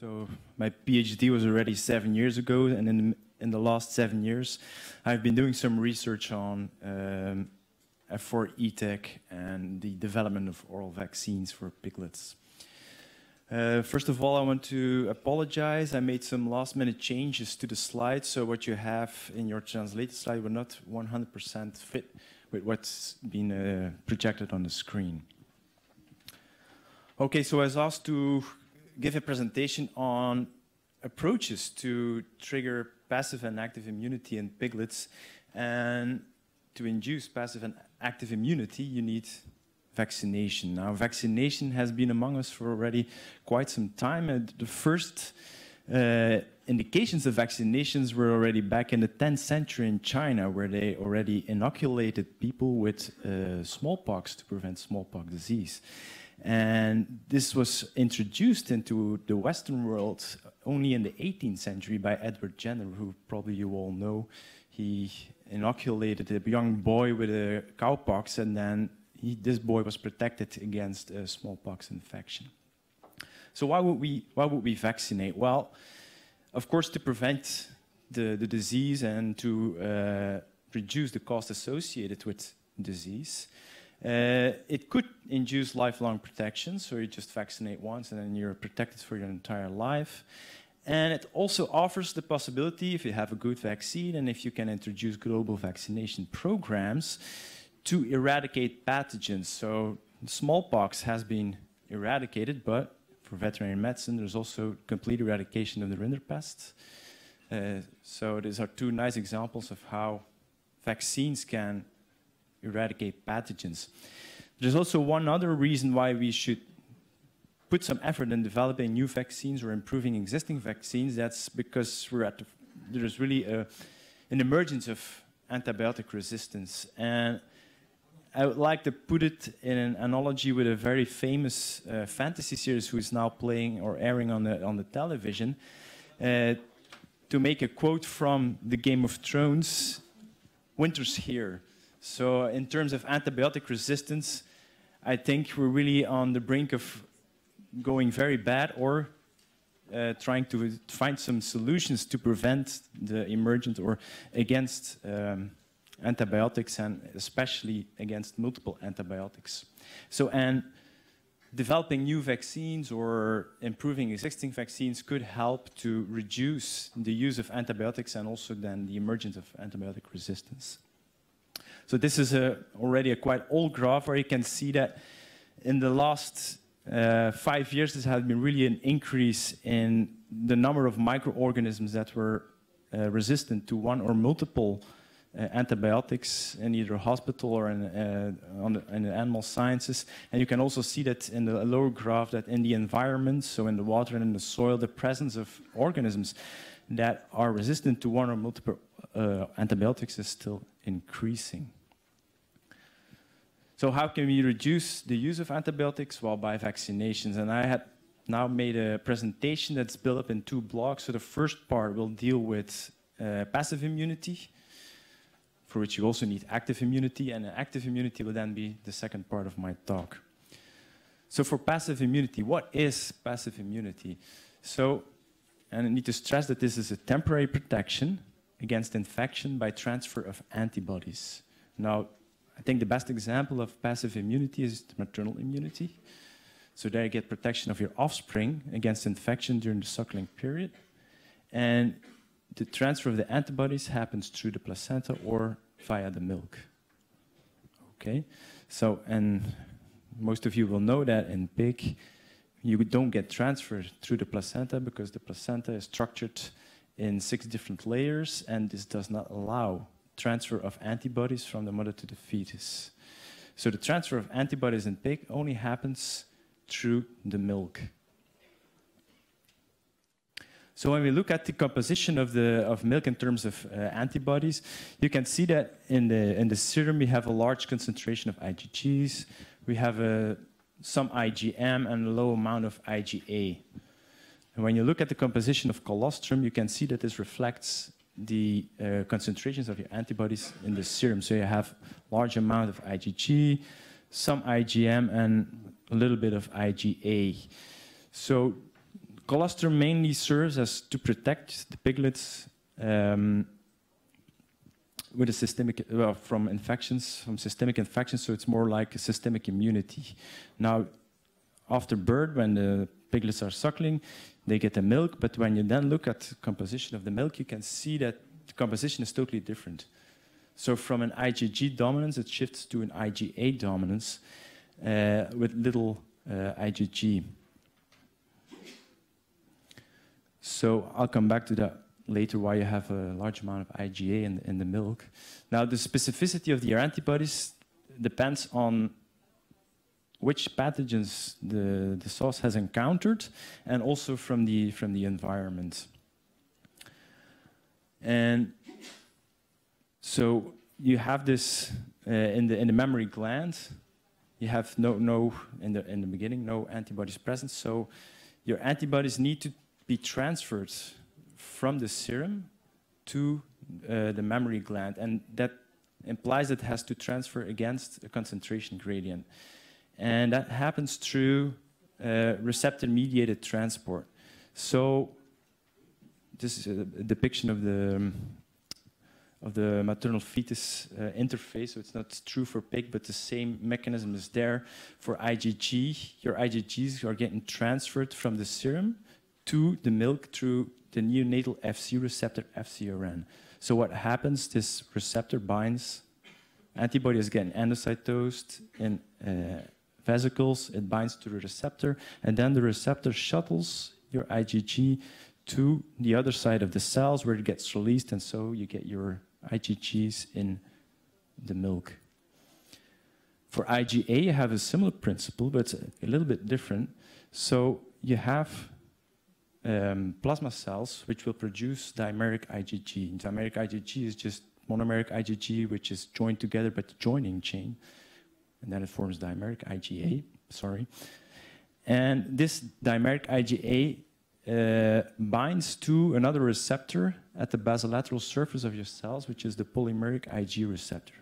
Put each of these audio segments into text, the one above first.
So my PhD was already 7 years ago, and in the last 7 years, I've been doing some research on F4-ETEC and the development of oral vaccines for piglets. First of all, I want to apologize. I made some last-minute changes to the slides, so what you have in your translated slide were not 100% fit with what's been projected on the screen. Okay, so I was asked to give a presentation on approaches to trigger passive and active immunity in piglets. And to induce passive and active immunity, you need vaccination. Now, vaccination has been among us for already quite some time. And the first indications of vaccinations were already back in the 10th century in China, where they already inoculated people with smallpox to prevent smallpox disease. And this was introduced into the Western world only in the 18th century by Edward Jenner, who probably you all know. He inoculated a young boy with a cowpox, and then this boy was protected against smallpox infection. So why would we vaccinate? Well, of course, to prevent the disease and to reduce the cost associated with disease. It could induce lifelong protection, so you just vaccinate once and then you're protected for your entire life. And it also offers the possibility, if you have a good vaccine and if you can introduce global vaccination programs, to eradicate pathogens. So smallpox has been eradicated, but for veterinary medicine, there's also complete eradication of the rinderpest. So these are two nice examples of how vaccines can eradicate pathogens. There's also one other reason why we should put some effort in developing new vaccines or improving existing vaccines. That's because there's really an emergence of antibiotic resistance. And I would like to put it in an analogy with a very famous fantasy series who is now playing or airing on the television. To make a quote from the Game of Thrones, "Winter's here." So in terms of antibiotic resistance, I think we're really on the brink of going very bad, or trying to find some solutions to prevent the emergence or against antibiotics, and especially against multiple antibiotics. So, and developing new vaccines or improving existing vaccines could help to reduce the use of antibiotics and also then the emergence of antibiotic resistance. So this is already a quite old graph where you can see that in the last 5 years, there has been really an increase in the number of microorganisms that were resistant to one or multiple antibiotics in either hospital or in the animal sciences. And you can also see that in the lower graph that in the environment, so in the water and in the soil, the presence of organisms that are resistant to one or multiple antibiotics is still increasing. So how can we reduce the use of antibiotics? Well, by vaccinations. And I had now made a presentation that's built up in 2 blocks. So the first part will deal with passive immunity, for which you also need active immunity, and active immunity will then be the second part of my talk. So for passive immunity, what is passive immunity? So, and I need to stress that this is a temporary protection against infection by transfer of antibodies. Now, I think the best example of passive immunity is the maternal immunity. So there you get protection of your offspring against infection during the suckling period. And the transfer of the antibodies happens through the placenta or via the milk. Okay, so, and most of you will know that in pig, you don't get transferred through the placenta because the placenta is structured in 6 different layers, and this does not allow transfer of antibodies from the mother to the fetus. So the transfer of antibodies in pig only happens through the milk. So when we look at the composition of milk in terms of antibodies, you can see that in the serum we have a large concentration of IgGs, we have some IgM and a low amount of IgA. And when you look at the composition of colostrum, you can see that this reflects the concentrations of your antibodies in the serum. So you have large amount of IgG, some IgM, and a little bit of IgA. So colostrum mainly serves as to protect the piglets with a systemic, from infections, from systemic infections, so it's more like a systemic immunity. Now, after birth, when the piglets are suckling, they get the milk, but when you then look at the composition of the milk, you can see that the composition is totally different. So from an IgG dominance, it shifts to an IgA dominance with little IgG. So I'll come back to that later, why you have a large amount of IgA in the milk. Now, the specificity of the Air antibodies depends on which pathogens the sauce has encountered, and also from the environment. And so you have this in the mammary gland. You have in the beginning no antibodies present. So your antibodies need to be transferred from the serum to the mammary gland, and that implies it has to transfer against a concentration gradient. And that happens through receptor-mediated transport. So this is a depiction of the maternal fetus interface. So it's not true for pig, but the same mechanism is there for IgG. Your IgGs are getting transferred from the serum to the milk through the neonatal Fc receptor, FcRn. So what happens, this receptor binds, antibody is getting endocytosed in vesicles, it binds to the receptor, and then the receptor shuttles your IgG to the other side of the cells where it gets released, and so you get your IgGs in the milk. For IgA, you have a similar principle, but it's a little bit different. So you have plasma cells which will produce dimeric IgG. Dimeric IgG is just monomeric IgG, which is joined together by the joining chain, and then it forms dimeric IgA, And this dimeric IgA binds to another receptor at the basolateral surface of your cells, which is the polymeric Ig receptor.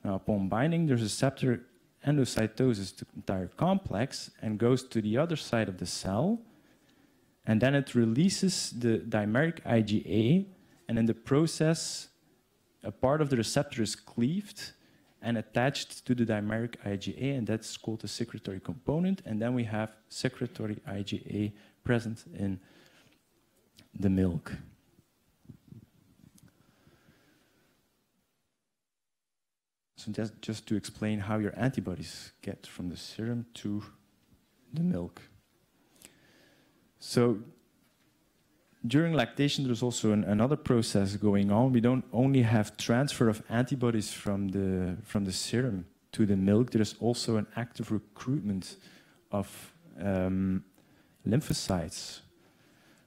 Now, upon binding, the receptor endocytoses the entire complex and goes to the other side of the cell, and then it releases the dimeric IgA, and in the process, a part of the receptor is cleaved and attached to the dimeric IgA, and that's called the secretory component, and then we have secretory IgA present in the milk. So that's just to explain how your antibodies get from the serum to the milk. So during lactation, there's also another process going on. We don't only have transfer of antibodies from the serum to the milk, there's also an active recruitment of lymphocytes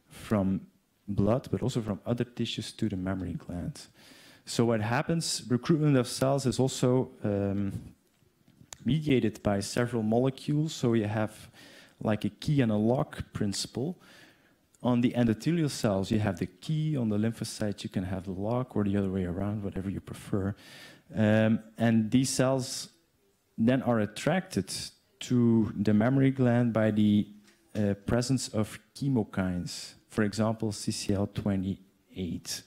from blood, but also from other tissues to the mammary gland. So what happens, recruitment of cells is also mediated by several molecules. So you have like a key and a lock principle. On the endothelial cells, you have the key. On the lymphocytes, you can have the lock, or the other way around, whatever you prefer. And these cells then are attracted to the mammary gland by the presence of chemokines, for example, CCL28.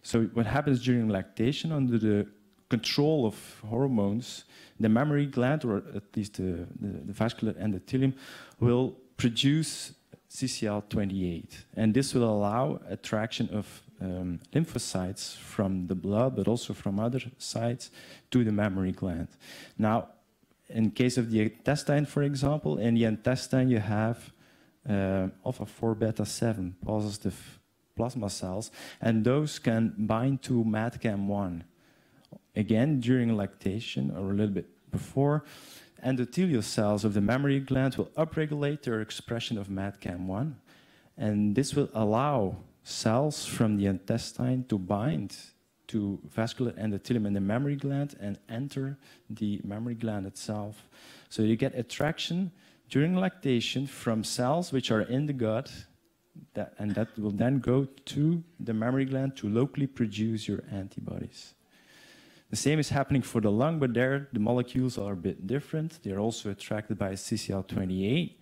So what happens during lactation, under the control of hormones, the mammary gland, or at least the vascular endothelium, will produce CCL28. And this will allow attraction of lymphocytes from the blood, but also from other sites, to the mammary gland. Now, in case of the intestine, for example, in the intestine you have alpha-4 beta-7 positive plasma cells, and those can bind to MAdCAM1. Again, during lactation, or a little bit before, endothelial cells of the mammary gland will upregulate their expression of MAdCAM1, and this will allow cells from the intestine to bind to vascular endothelium in the mammary gland and enter the mammary gland itself. So you get attraction during lactation from cells which are in the gut, and that will then go to the mammary gland to locally produce your antibodies. The same is happening for the lung, but there the molecules are a bit different. They're also attracted by CCL28,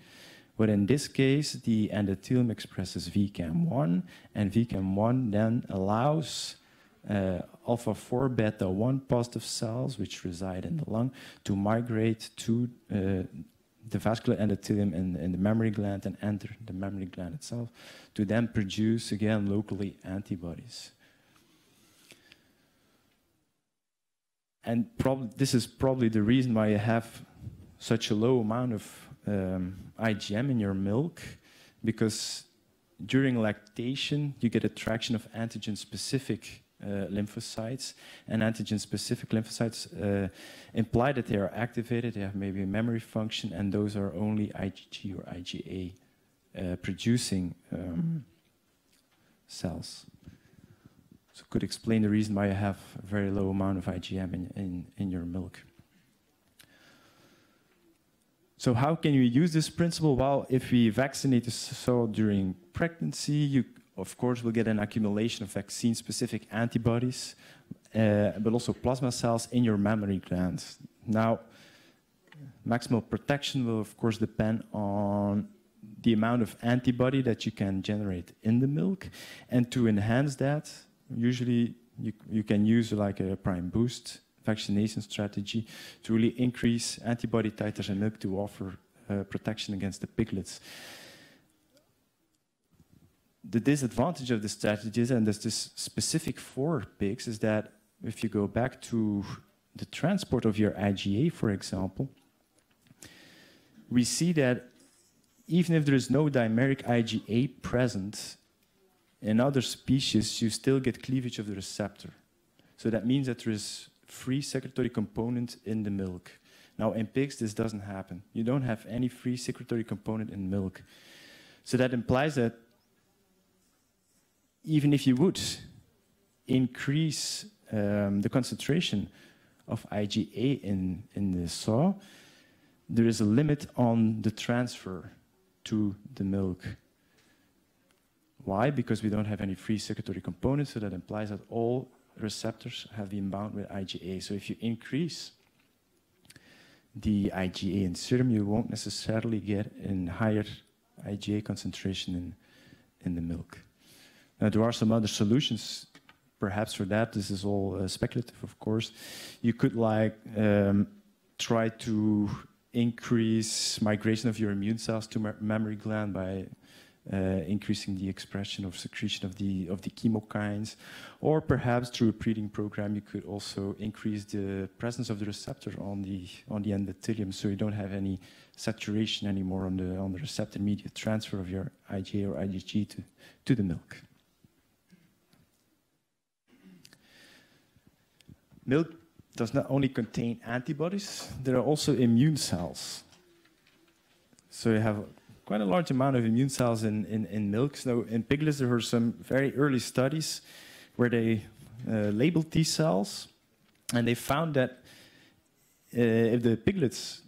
But in this case, the endothelium expresses VCAM1, and VCAM1 then allows alpha-4 beta-1 positive cells, which reside in the lung, to migrate to the vascular endothelium in the mammary gland and enter the mammary gland itself to then produce, again, locally antibodies. And this is probably the reason why you have such a low amount of IgM in your milk, because during lactation, you get attraction of antigen-specific lymphocytes, and antigen-specific lymphocytes imply that they are activated, they have maybe a memory function, and those are only IgG or IgA producing cells. So could explain the reason why you have a very low amount of IgM in your milk. So how can you use this principle? Well, if we vaccinate the sow during pregnancy, you of course will get an accumulation of vaccine-specific antibodies, but also plasma cells in your mammary glands. Now, maximal protection will of course depend on the amount of antibody that you can generate in the milk, and to enhance that, usually you can use like a prime boost vaccination strategy to really increase antibody titers in milk to offer protection against the piglets. The disadvantage of the strategies, and this is specific for pigs, is that if you go back to the transport of your IgA, for example, we see that even if there is no dimeric IgA present, in other species, you still get cleavage of the receptor. So that means that there is free secretory component in the milk. Now, in pigs, this doesn't happen. You don't have any free secretory component in milk. So that implies that even if you would increase the concentration of IgA in the sow, there is a limit on the transfer to the milk. Why? Because we don't have any free secretory components, so that implies that all receptors have been bound with IgA. So if you increase the IgA in serum, you won't necessarily get a higher IgA concentration in the milk. Now, there are some other solutions, perhaps for that. This is all speculative, of course. You could try to increase migration of your immune cells to mammary gland by increasing the expression of secretion of the chemokines, or perhaps through a breeding program you could also increase the presence of the receptor on the endothelium, so you don't have any saturation anymore on the receptor mediate transfer of your IgA or IgG to the milk. Milk does not only contain antibodies, there are also immune cells. So you have quite a large amount of immune cells in milk. So in piglets, there were some very early studies where they labeled these cells, and they found that if the piglets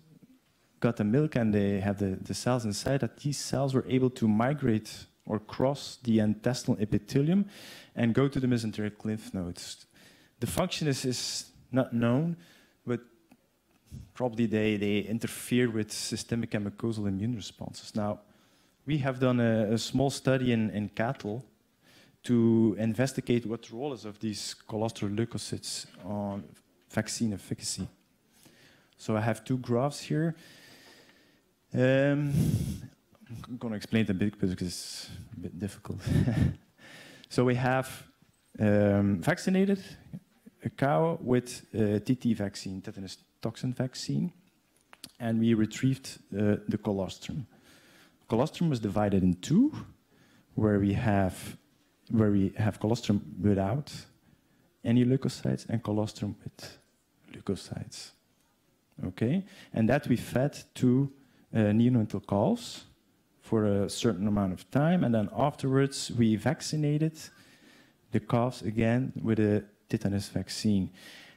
got the milk and they have the cells inside, that these cells were able to migrate or cross the intestinal epithelium and go to the mesenteric lymph nodes. The function is not known, but probably they interfere with systemic and mucosal immune responses. Now, we have done a small study in cattle to investigate what the role is of these cholesterol leukocytes on vaccine efficacy. So I have two graphs here. I'm going to explain it a bit because it's a bit difficult. So we have vaccinated a cow with TT vaccine, tetanus toxin vaccine, and we retrieved the colostrum. Colostrum was divided in two, where we have colostrum without any leukocytes and colostrum with leukocytes. Okay, and that we fed to neonatal calves for a certain amount of time, and then afterwards we vaccinated the calves again with a tetanus vaccine.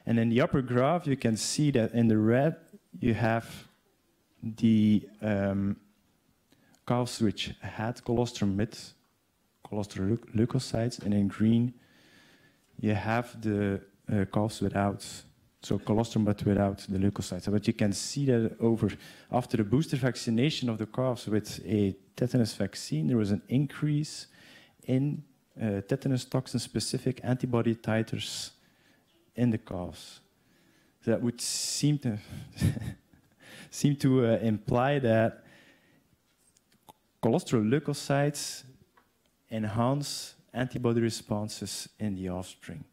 And in the upper graph, you can see that in the red, you have the calves which had colostrum with colostrum leukocytes, and in green, you have the calves without So colostrum, but without the leukocytes. But you can see that after the booster vaccination of the calves with a tetanus vaccine, there was an increase in tetanus toxin-specific antibody titers in the calves. So that would seem to imply that colostral leukocytes enhance antibody responses in the offspring.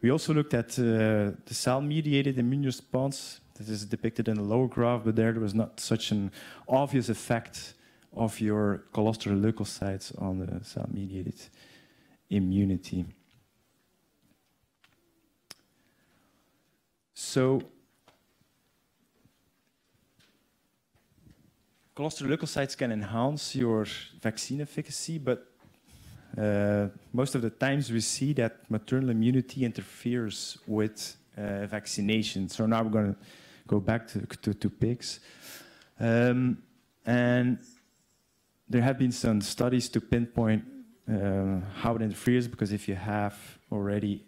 We also looked at the cell-mediated immune response. This is depicted in the lower graph, but there was not such an obvious effect of your colostral leukocytes on the cell-mediated immunity. So, colostral leukocytes can enhance your vaccine efficacy, but most of the times we see that maternal immunity interferes with vaccination. So now we're going to go back to pigs. And there have been some studies to pinpoint how it interferes, because if you have already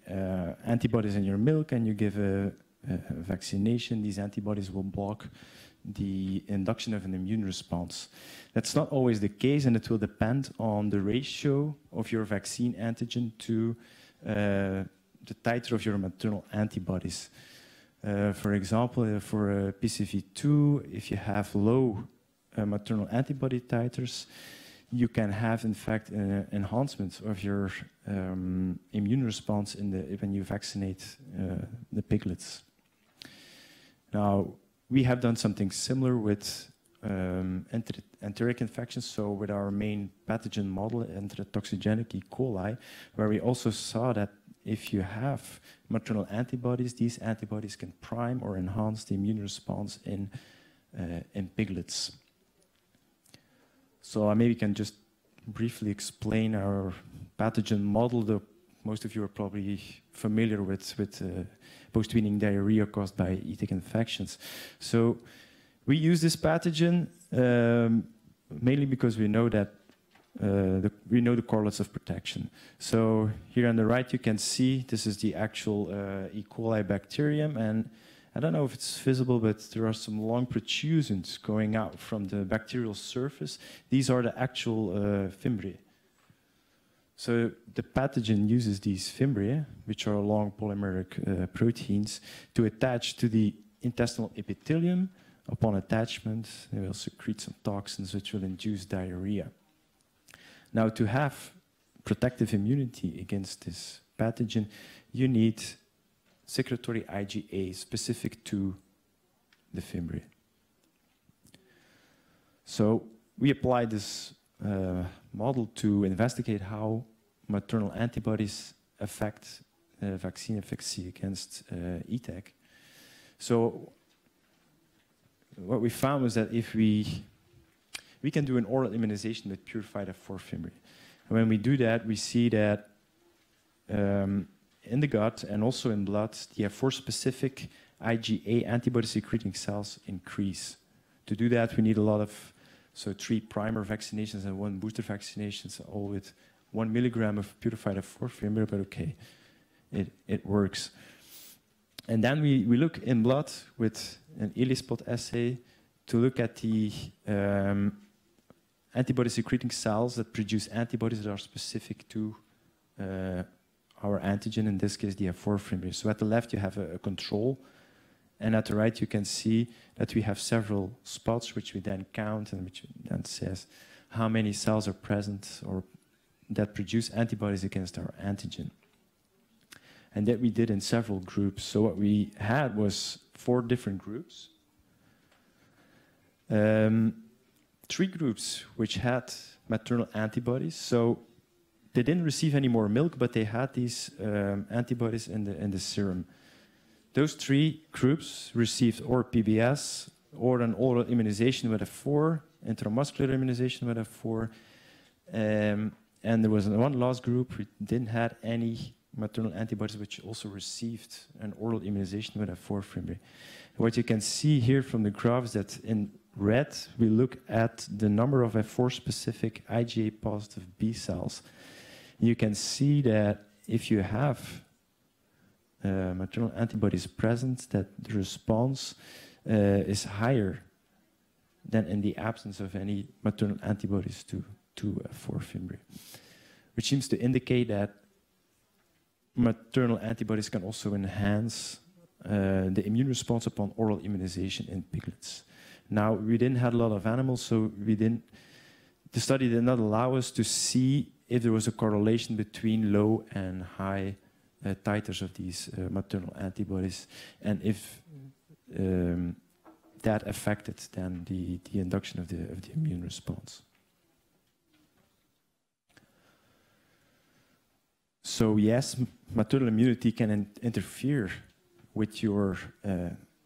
antibodies in your milk and you give a vaccination, these antibodies will block the induction of an immune response. That's not always the case, and it will depend on the ratio of your vaccine antigen to the titer of your maternal antibodies. For example, for PCV2, if you have low maternal antibody titers, you can have, in fact, enhancement of your immune response when you vaccinate the piglets. Now, we have done something similar with enteric infections, so with our main pathogen model, enterotoxigenic E. coli, where we also saw that if you have maternal antibodies, these antibodies can prime or enhance the immune response in piglets. So I maybe can just briefly explain our pathogen model, though most of you are probably familiar with post-weaning diarrhea caused by ETIC infections. So we use this pathogen mainly because we know that we know the correlates of protection. So here on the right you can see this is the actual E. coli bacterium, and I don't know if it's visible, but there are some long protrusions going out from the bacterial surface. These are the actual fimbriae. So the pathogen uses these fimbriae, which are long polymeric proteins, to attach to the intestinal epithelium. Upon attachment, they will secrete some toxins which will induce diarrhea. Now, to have protective immunity against this pathogen, you need secretory IgA specific to the fimbriae. So we applied this model to investigate how maternal antibodies affect vaccine efficacy against ETEC. So what we found was that if we can do an oral immunization with purified F4 fimbriae. And when we do that, we see that in the gut and also in blood, the F4 specific IgA antibody secreting cells increase. To do that, we need a lot of, so 3 primer vaccinations and 1 booster vaccinations, all with 1 milligram of purified F4 fimbriae, but okay, it works. And then we look in blood with an ELISpot assay to look at the antibody secreting cells that produce antibodies that are specific to our antigen, in this case the F4 fimbriae. So at the left you have a control, and at the right you can see that we have several spots which we then count and which then says how many cells are present or that produce antibodies against our antigen. And that we did in several groups. So what we had was 4 different groups. 3 groups which had maternal antibodies. So they didn't receive any more milk, but they had these antibodies in the serum. Those 3 groups received or PBS or an oral immunization with F4, intramuscular immunization with F4. And there was one last group who didn't have any maternal antibodies, which also received an oral immunization with F4 fimbriae. What you can see here from the graph is that in red, we look at the number of F4-specific IgA-positive B cells. You can see that if you have maternal antibodies present, that the response is higher than in the absence of any maternal antibodies for Fimbriae, which seems to indicate that maternal antibodies can also enhance the immune response upon oral immunization in piglets. Now, we didn't have a lot of animals, so the study did not allow us to see if there was a correlation between low and high titers of these maternal antibodies, and if that affected then the induction of the immune response. So yes, maternal immunity can interfere with your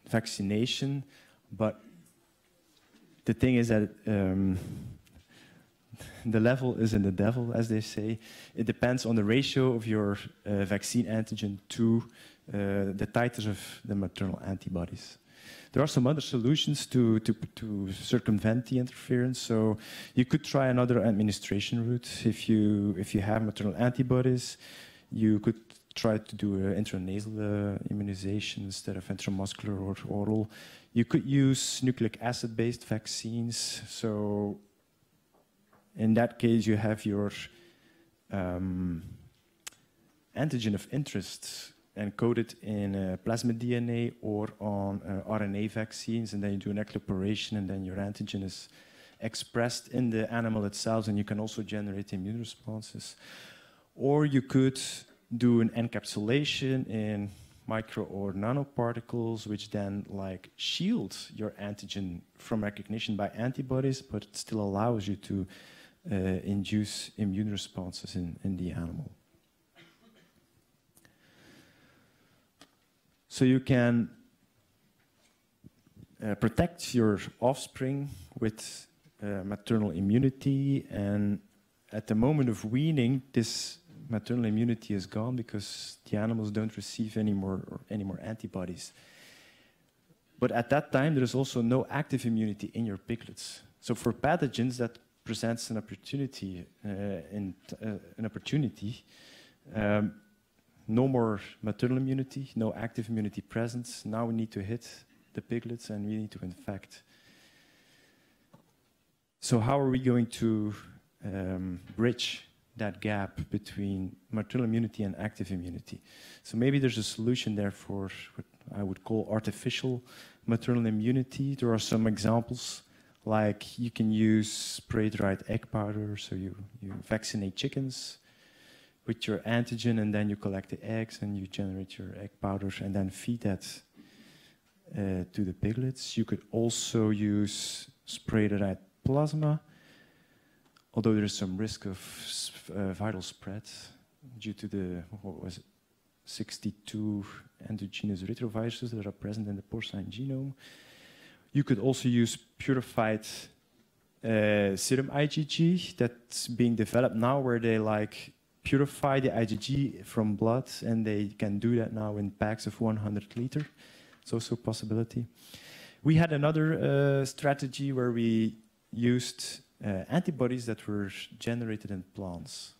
vaccination, but the thing is that the level is in the devil, as they say. It depends on the ratio of your vaccine antigen to the titers of the maternal antibodies. There are some other solutions to circumvent the interference. So you could try another administration route. If you have maternal antibodies, you could try to do intranasal immunization instead of intramuscular or oral. You could use nucleic acid-based vaccines. So in that case, you have your antigen of interest encoded in plasmid DNA or on RNA vaccines, and then you do an electroporation, and then your antigen is expressed in the animal itself, and you can also generate immune responses. Or you could do an encapsulation in micro or nanoparticles, which then like shield your antigen from recognition by antibodies, but it still allows you to induce immune responses in the animal. So you can protect your offspring with maternal immunity, and at the moment of weaning, this maternal immunity is gone because the animals don't receive any more antibodies. But at that time, there is also no active immunity in your piglets. So for pathogens, that presents an opportunity. No more maternal immunity, no active immunity presence. Now we need to hit the piglets and we need to infect. So how are we going to bridge that gap between maternal immunity and active immunity? So maybe there's a solution there for what I would call artificial maternal immunity. There are some examples, like you can use spray-dried egg powder, so you vaccinate chickens with your antigen, and then you collect the eggs and you generate your egg powder and then feed that to the piglets. You could also use spray-dried plasma, although there is some risk of viral spread due to the, 62 endogenous retroviruses that are present in the porcine genome. You could also use purified serum IgG that's being developed now, where they purify the IgG from blood, and they can do that now in packs of 100 liter. It's also a possibility. We had another strategy where we used antibodies that were generated in plants,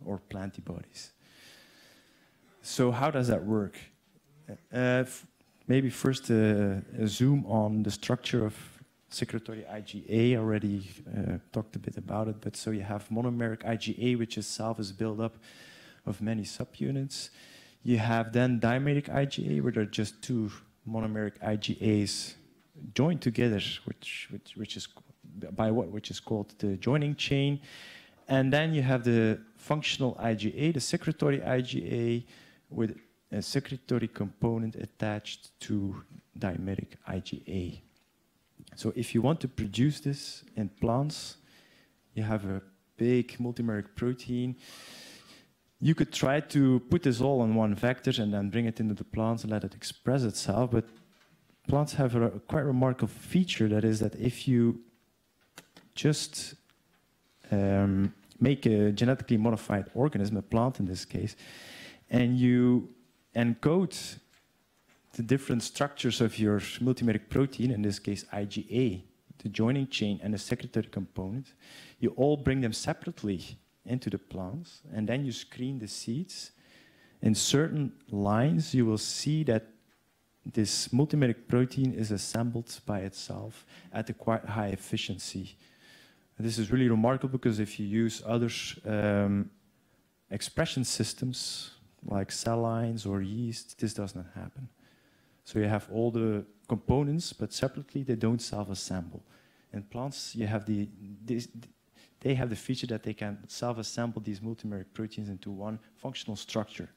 or plantibodies. So how does that work? Maybe first a zoom on the structure of Secretory Iga. I already talked a bit about it, but so you have monomeric IgA, which itself is built up of many subunits. You have then dimeric IgA, where there are just two monomeric IgAs joined together, which is called the joining chain. And then you have the functional IgA, the secretory IgA, with a secretory component attached to dimeric IgA. So if you want to produce this in plants, you have a big multimeric protein. You could try to put this all on one vector and then bring it into the plants and let it express itself, but plants have a quite remarkable feature, that is that if you just make a genetically modified organism, a plant in this case, and you encode the different structures of your multimeric protein, in this case IgA, the joining chain and the secretory component, you all bring them separately into the plants, and then you screen the seeds in certain lines, you will see that this multimeric protein is assembled by itself at a quite high efficiency. This is really remarkable because if you use other expression systems like cell lines or yeast, this does not happen. So you have all the components, but separately they don't self-assemble. In plants, you have they have the feature that they can self-assemble these multimeric proteins into one functional structure.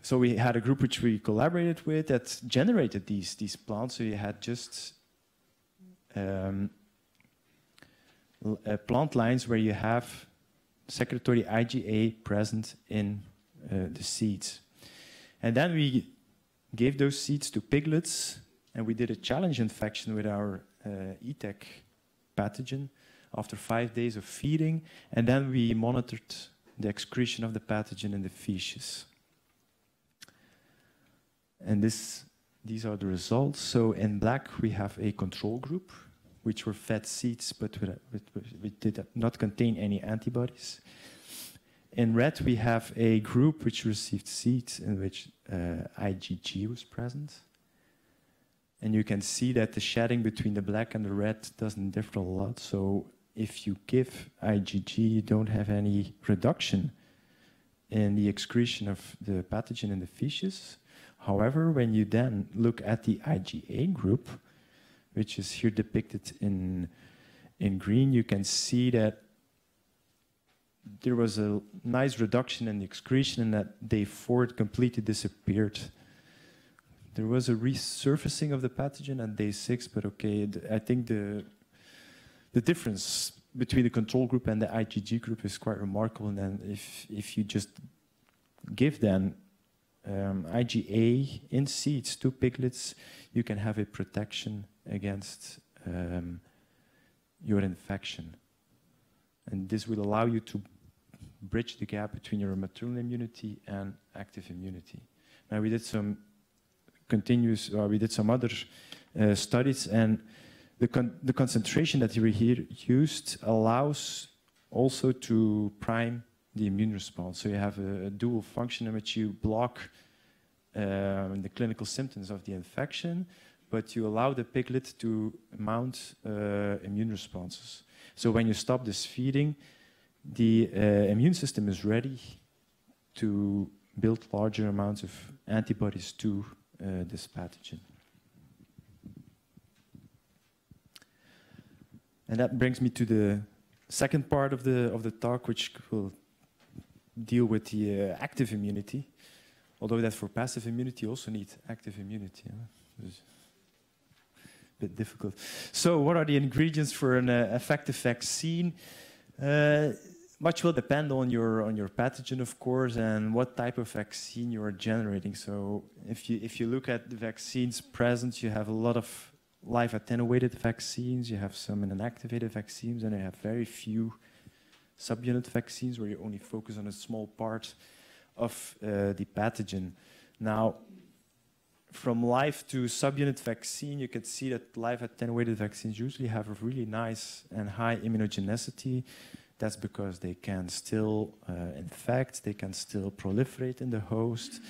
So we had a group which we collaborated with that generated these plants. So you had just plant lines where you have Secretory Iga present in the seeds. And then we gave those seeds to piglets, and we did a challenge infection with our ETEC pathogen after 5 days of feeding, and then we monitored the excretion of the pathogen in the feces. And these are the results. So in black, we have a control group, which were fed seeds, but which did not contain any antibodies. In red, we have a group which received seeds in which IgG was present. And you can see that the shading between the black and the red doesn't differ a lot. So if you give IgG, you don't have any reduction in the excretion of the pathogen in the feces. However, when you then look at the IgA group, which is here depicted in green, you can see that there was a nice reduction in the excretion and that day 4 it completely disappeared. There was a resurfacing of the pathogen at day 6, but okay, I think the difference between the control group and the IgG group is quite remarkable. And then if you just give them IgA in seeds to piglets, you can have a protection against your infection. And this will allow you to bridge the gap between your maternal immunity and active immunity. Now we did some other studies, and the concentration that we here used allows also to prime the immune response. So you have a dual function in which you block the clinical symptoms of the infection, but you allow the piglet to mount immune responses. So when you stop this feeding, the immune system is ready to build larger amounts of antibodies to this pathogen. And that brings me to the second part of the talk, which will deal with the active immunity, although that for passive immunity you also need active immunity. It's a bit difficult. So what are the ingredients for an effective vaccine? Much will depend on your pathogen, of course, and what type of vaccine you are generating. So if you look at the vaccines present, you have a lot of live attenuated vaccines, you have some inactivated vaccines, and you have very few subunit vaccines where you only focus on a small part of the pathogen. Now, from live to subunit vaccine, you can see that live attenuated vaccines usually have a really nice and high immunogenicity. That's because they can still infect, they can still proliferate in the host.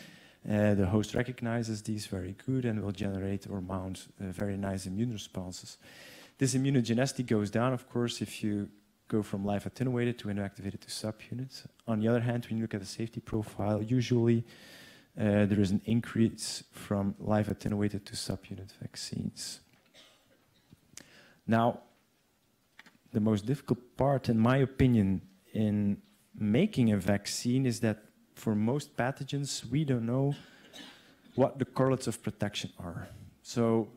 The host recognizes these very good and will generate or mount very nice immune responses. This immunogenicity goes down, of course, if you go from live attenuated to inactivated to subunits. On the other hand, when you look at the safety profile, usually there is an increase from live attenuated to subunit vaccines. Now, the most difficult part, in my opinion, in making a vaccine is that for most pathogens, we don't know what the correlates of protection are. So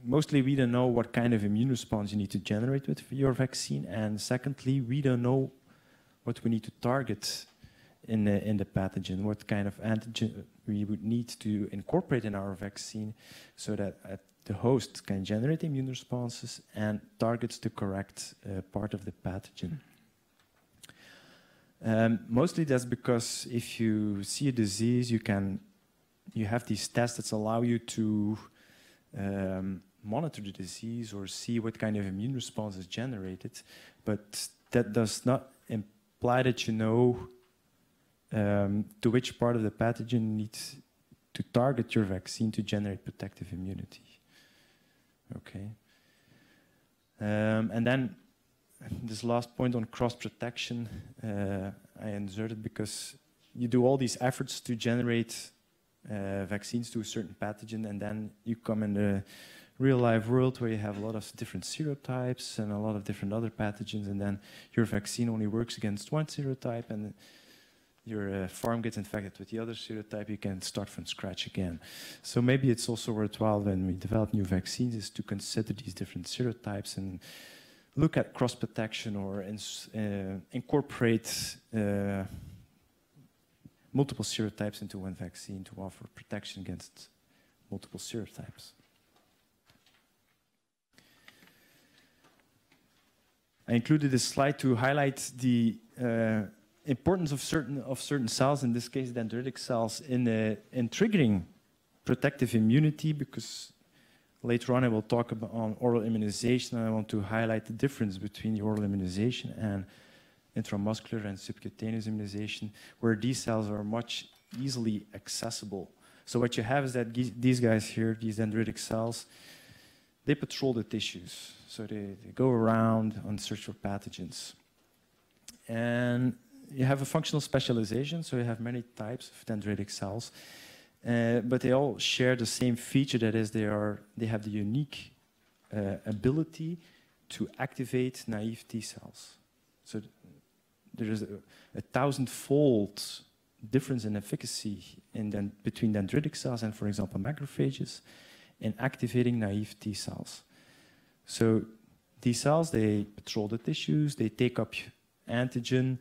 mostly we don't know what kind of immune response you need to generate with your vaccine, and secondly, we don't know what we need to target in the pathogen, what kind of antigen we would need to incorporate in our vaccine so that the host can generate immune responses and targets the correct part of the pathogen. Mostly that's because if you see a disease, you have these tests that allow you to monitor the disease or see what kind of immune response is generated, but that does not imply that you know to which part of the pathogen needs to target your vaccine to generate protective immunity. Okay. And then this last point on cross-protection, I inserted because you do all these efforts to generate vaccines to a certain pathogen, and then you come in the real-life world where you have a lot of different serotypes and a lot of different other pathogens, and then your vaccine only works against one serotype, and your farm gets infected with the other serotype, you can start from scratch again. So maybe it's also worthwhile when we develop new vaccines is to consider these different serotypes and look at cross-protection or incorporate multiple serotypes into one vaccine to offer protection against multiple serotypes. I included this slide to highlight the importance of certain cells, in this case dendritic cells, in triggering protective immunity, because later on I will talk about on oral immunization, and I want to highlight the difference between the oral immunization and intramuscular and subcutaneous immunization, where these cells are much easily accessible. So what you have is that these guys here, these dendritic cells, they patrol the tissues. So they go around on search for pathogens. And you have a functional specialization, so you have many types of dendritic cells, but they all share the same feature, that is they have the unique ability to activate naive T cells. So there is a 1,000-fold difference in efficacy between dendritic cells and, for example, macrophages in activating naive T cells. So T cells, they patrol the tissues, they take up antigen,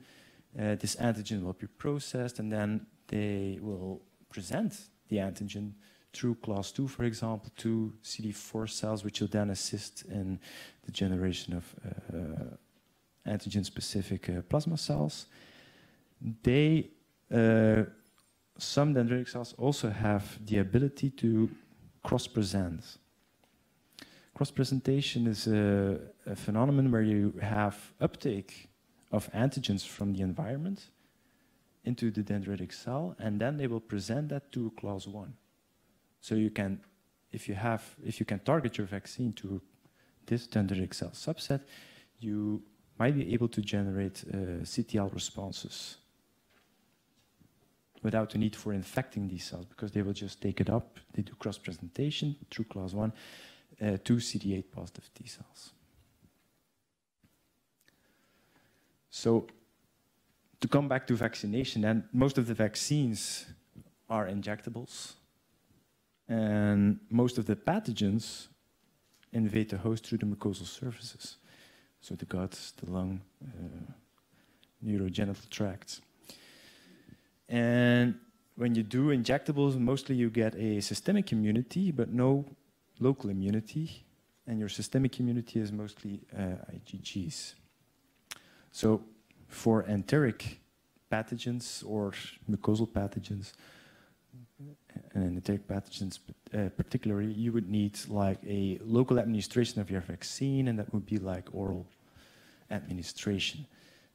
this antigen will be processed, and then they will present the antigen through class 2, for example, to CD4 cells, which will then assist in the generation of antigen-specific plasma cells. Some dendritic cells also have the ability to cross-present. Cross-presentation is a phenomenon where you have uptake of antigens from the environment into the dendritic cell, and then they will present that to class 1. So you can, if you can target your vaccine to this dendritic cell subset, you might be able to generate CTL responses without the need for infecting these cells, because they will just take it up, they do cross-presentation through class 1 to CD8 positive T cells. So to come back to vaccination, and most of the vaccines are injectables, and most of the pathogens invade the host through the mucosal surfaces, so the gut, the lung, urogenital tracts. And when you do injectables, mostly you get a systemic immunity, but no local immunity, and your systemic immunity is mostly IgGs. So for enteric pathogens or mucosal pathogens, and enteric pathogens particularly, you would need like a local administration of your vaccine, and that would be like oral administration.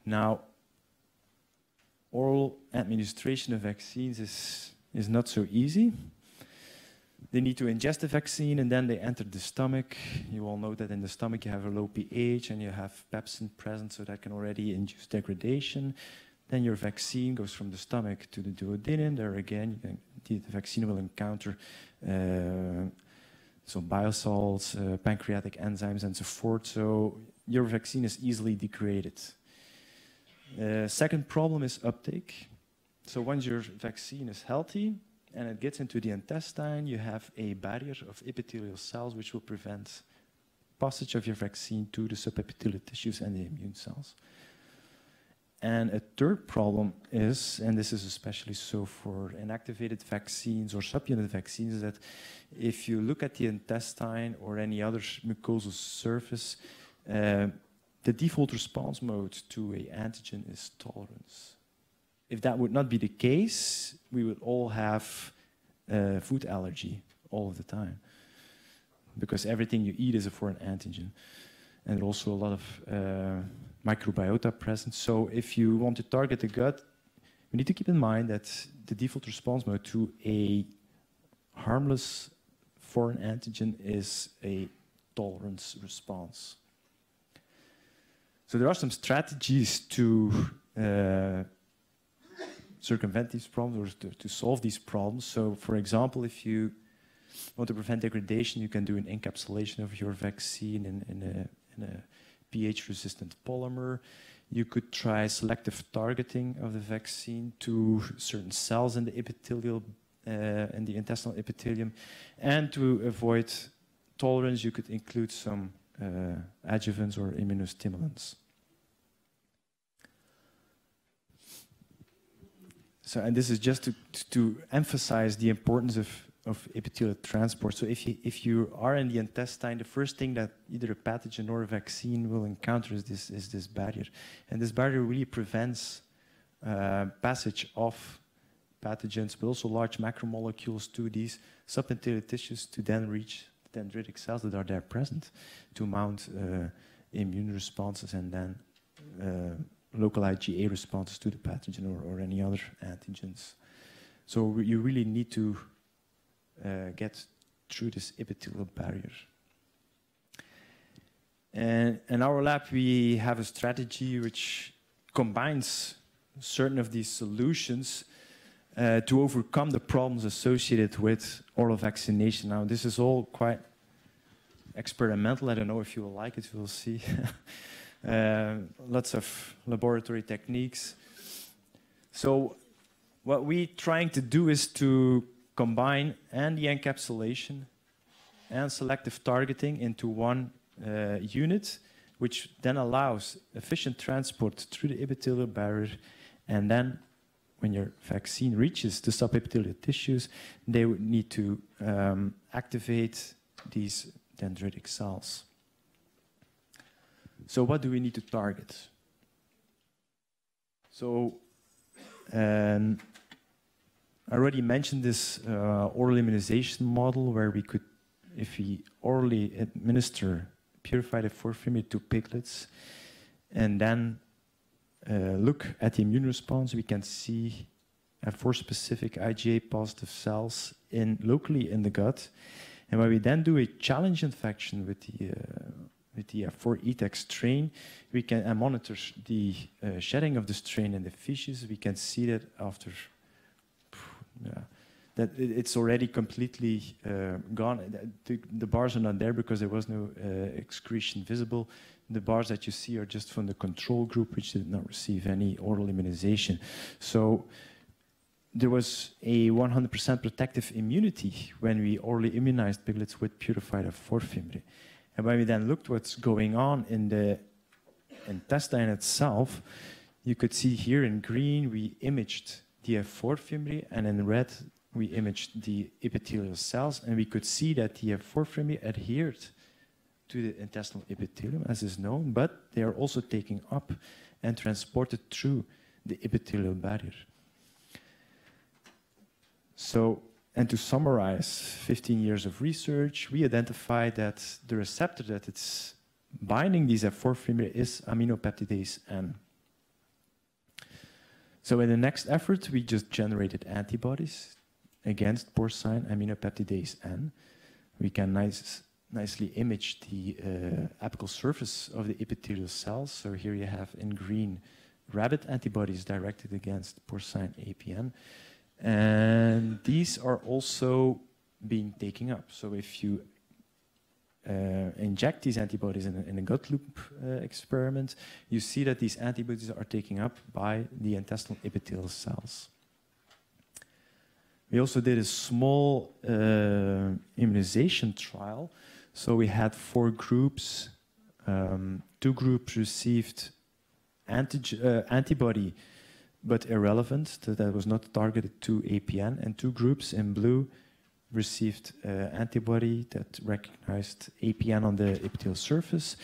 Now, oral administration of vaccines is not so easy. They need to ingest the vaccine, and then they enter the stomach. You all know that in the stomach you have a low pH and you have pepsin present, so that can already induce degradation. Then your vaccine goes from the stomach to the duodenum. There again, the vaccine will encounter so biosalts, pancreatic enzymes, and so forth. So your vaccine is easily degraded. Second problem is uptake. So once your vaccine is healthy and it gets into the intestine, you have a barrier of epithelial cells which will prevent passage of your vaccine to the subepithelial tissues and the immune cells. And a third problem is, and this is especially so for inactivated vaccines or subunit vaccines, is that if you look at the intestine or any other mucosal surface, the default response mode to an antigen is tolerance. If that would not be the case, we would all have food allergy all of the time, because everything you eat is a foreign antigen. And also a lot of microbiota present. So if you want to target the gut, we need to keep in mind that the default response mode to a harmless foreign antigen is a tolerance response. So there are some strategies to circumvent these problems or to solve these problems. So for example, if you want to prevent degradation, you can do an encapsulation of your vaccine in a pH-resistant polymer. You could try selective targeting of the vaccine to certain cells in the epithelial, in the intestinal epithelium. And to avoid tolerance, you could include some adjuvants or immunostimulants. So, and this is just to emphasize the importance of epithelial transport. So if you are in the intestine, the first thing that either a pathogen or a vaccine will encounter is this barrier. And this barrier really prevents passage of pathogens, but also large macromolecules to these subepithelial tissues to then reach the dendritic cells that are there present to mount immune responses and then local IgA responses to the pathogen or any other antigens. So you really need to get through this epithelial barrier. And in our lab, we have a strategy which combines certain of these solutions to overcome the problems associated with oral vaccination. Now, this is all quite experimental. I don't know if you will like it, we'll see. Lots of laboratory techniques. So what we're trying to do is to combine the encapsulation and selective targeting into one unit, which then allows efficient transport through the epithelial barrier. And then when your vaccine reaches the subepithelial tissues, they would need to activate these dendritic cells. So what do we need to target? So I already mentioned this oral immunization model where we could, if we orally administer purified F4 fimbriae to piglets and then look at the immune response, we can see F4-specific IgA positive cells locally in the gut. And when we then do a challenge infection with the F4 ETEC strain, we can monitor the shedding of the strain in the feces. We can see that after that it's already completely gone. The bars are not there because there was no excretion visible. The bars that you see are just from the control group, which did not receive any oral immunization. So there was a 100% protective immunity when we orally immunized piglets with purified F4 fimbriae. And when we then looked what's going on in the intestine itself, you could see here in green we imaged the F4 fimbriae, and in red we imaged the epithelial cells, and we could see that the F4 fimbriae adhered to the intestinal epithelium, as is known, but they are also taken up and transported through the epithelial barrier. So, and to summarize 15 years of research, we identified that the receptor that it's binding these F4 fimbriae is aminopeptidase N. So in the next effort, we just generated antibodies against porcine aminopeptidase N. We can nicely image the apical surface of the epithelial cells. So here you have in green rabbit antibodies directed against porcine APN. And these are also being taken up. So if you inject these antibodies in a gut loop experiment, you see that these antibodies are taken up by the intestinal epithelial cells. We also did a small immunization trial. So we had 4 groups. 2 groups received antibody, but irrelevant, that was not targeted to APN, and 2 groups in blue received antibody that recognized APN on the epithelial surface,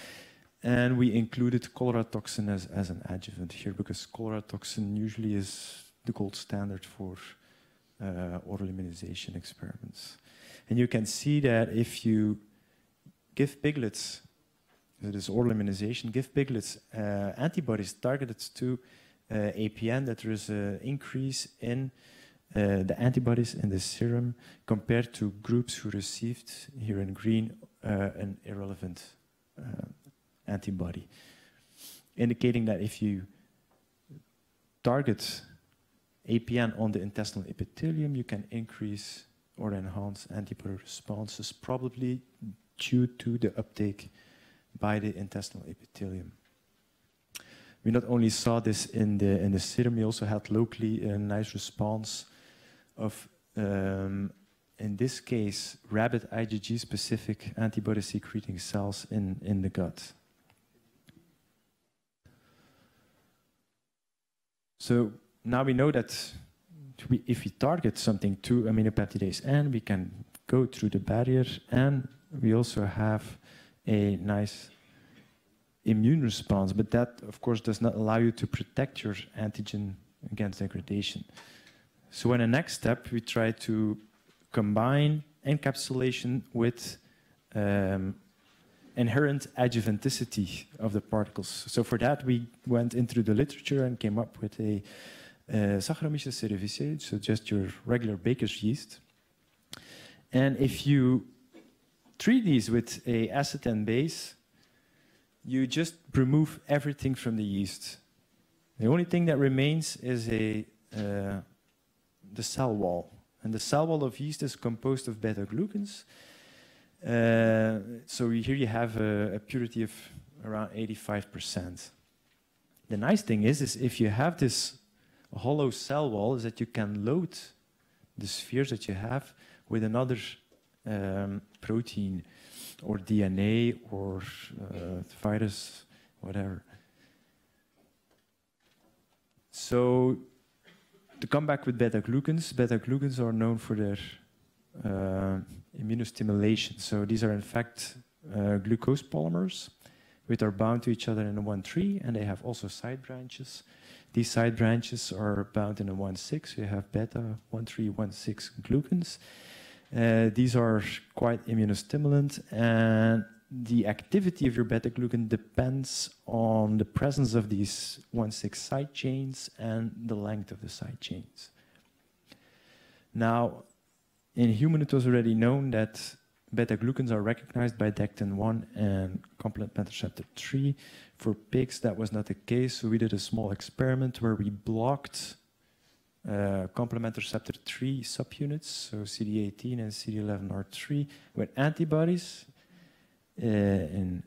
and we included cholera toxin as an adjuvant here, because cholera toxin usually is the gold standard for oral immunization experiments. And you can see that if you give piglets, this oral immunization, give piglets antibodies targeted to APN, that there is an increase in the antibodies in the serum compared to groups who received, here in green, an irrelevant antibody, indicating that if you target APN on the intestinal epithelium, you can increase or enhance antibody responses, probably due to the uptake by the intestinal epithelium. We not only saw this in the serum, we also had locally a nice response of, in this case, rabbit IgG-specific antibody-secreting cells in the gut. So now we know that if we target something to aminopeptidase N, we can go through the barrier, and we also have a nice immune response, but that, of course, does not allow you to protect your antigen against degradation. So in the next step, we try to combine encapsulation with inherent adjuvanticity of the particles. So for that, we went into the literature and came up with a Saccharomyces cerevisiae, so just your regular baker's yeast. And if you treat these with a acid and base, you just remove everything from the yeast. The only thing that remains is the cell wall. And the cell wall of yeast is composed of beta-glucans. So here you have a purity of around 85%. The nice thing is if you have this hollow cell wall, is that you can load the spheres that you have with another protein or DNA or virus, whatever. So to come back with beta-glucans are known for their immunostimulation. So these are in fact glucose polymers which are bound to each other in a 1,3, and they have also side branches. These side branches are bound in a 1,6. You have beta 1,3, 1,6 glucans. These are quite immunostimulant, and the activity of your beta-glucan depends on the presence of these 1,6 side chains and the length of the side chains. Now, in human, it was already known that beta-glucans are recognized by dectin-1 and complement receptor 3. For pigs, that was not the case, so we did a small experiment where we blocked complement receptor 3 subunits, so CD18 and CD11R3, with antibodies in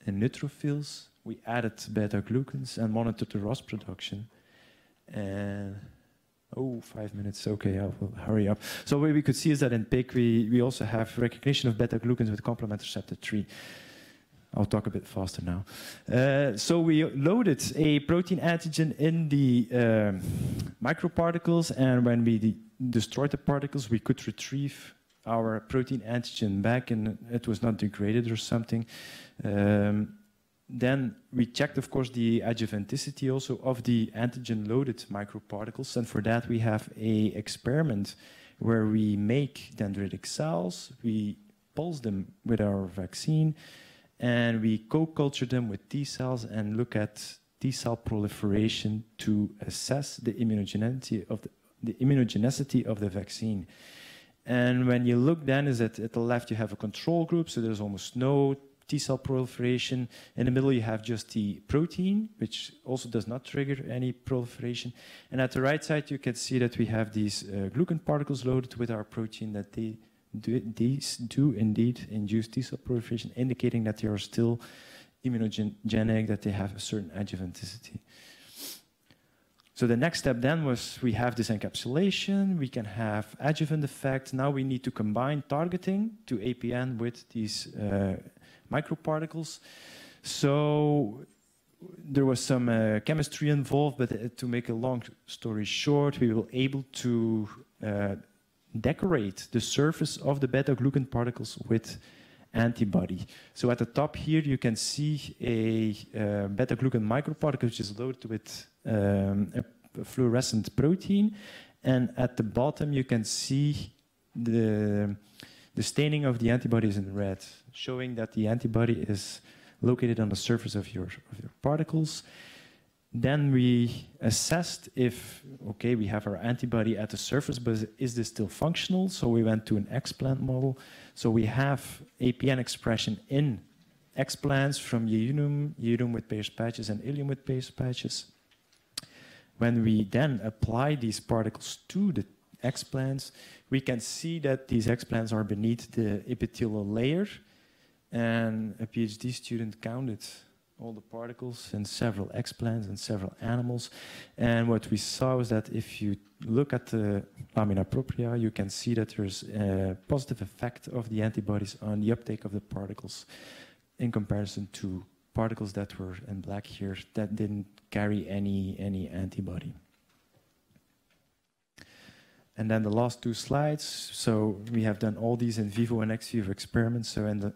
neutrophils. We added beta-glucans and monitored the ROS production. And oh, 5 minutes. Okay, I will hurry up. So what we could see is that in pig, we also have recognition of beta-glucans with complement receptor 3. I'll talk a bit faster now. So we loaded a protein antigen in the microparticles, and when we destroyed the particles, we could retrieve our protein antigen back, and it was not degraded or something. Then we checked, of course, the adjuvanticity also of the antigen-loaded microparticles, and for that we have an experiment where we make dendritic cells, we pulse them with our vaccine, and we co-culture them with T cells and look at T cell proliferation to assess the immunogenicity of the vaccine. And when you look then, is that at the left you have a control group, so there's almost no T cell proliferation. In the middle you have just the protein, which also does not trigger any proliferation. And at the right side you can see that we have these glucan particles loaded with our protein, that these do indeed induce T cell proliferation, indicating that they are still immunogenic, that they have a certain adjuvanticity. So the next step then was we have this encapsulation, we can have adjuvant effect. Now we need to combine targeting to APN with these microparticles. So there was some chemistry involved, but to make a long story short, we were able to decorate the surface of the beta-glucan particles with antibody. So at the top here you can see a beta-glucan microparticle which is loaded with a fluorescent protein, and at the bottom you can see the staining of the antibodies in red, showing that the antibody is located on the surface of your particles. Then we assessed if, okay, we have our antibody at the surface, but is this still functional? So we went to an explant model. So we have APN expression in explants from Yeunum with paired patches and Ileum with paired patches. When we then apply these particles to the explants, we can see that these explants are beneath the epithelial layer. And a PhD student counted all the particles in several explants and several animals. And what we saw is that if you look at the lamina propria, you can see that there's a positive effect of the antibodies on the uptake of the particles in comparison to particles that were in black here that didn't carry any antibody. And then the last two slides. So we have done all these in vivo and ex vivo experiments. So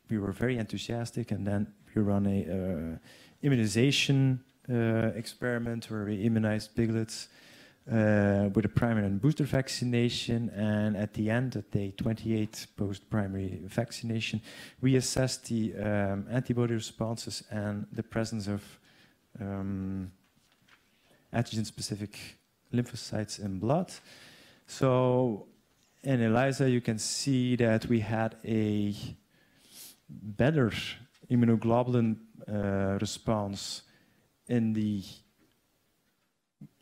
we were very enthusiastic, and then we run a immunization experiment where we immunized piglets with a primary and booster vaccination. And at the end, at day 28 post-primary vaccination, we assessed the antibody responses and the presence of antigen-specific lymphocytes in blood. So in ELISA, you can see that we had a better immunoglobulin response in the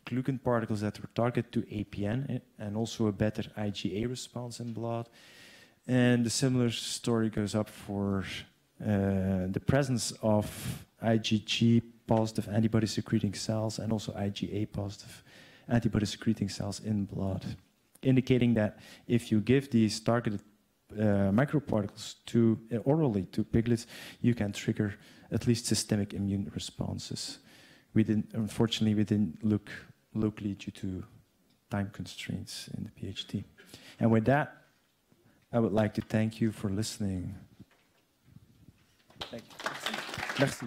glucan particles that were targeted to APN, and also a better IgA response in blood. And the similar story goes up for the presence of IgG positive antibody secreting cells and also IgA positive antibody secreting cells in blood, indicating that if you give these targeted microparticles orally to piglets, you can trigger at least systemic immune responses. Unfortunately, we didn't look locally due to time constraints in the PhD. And with that, I would like to thank you for listening. Thank you. Merci.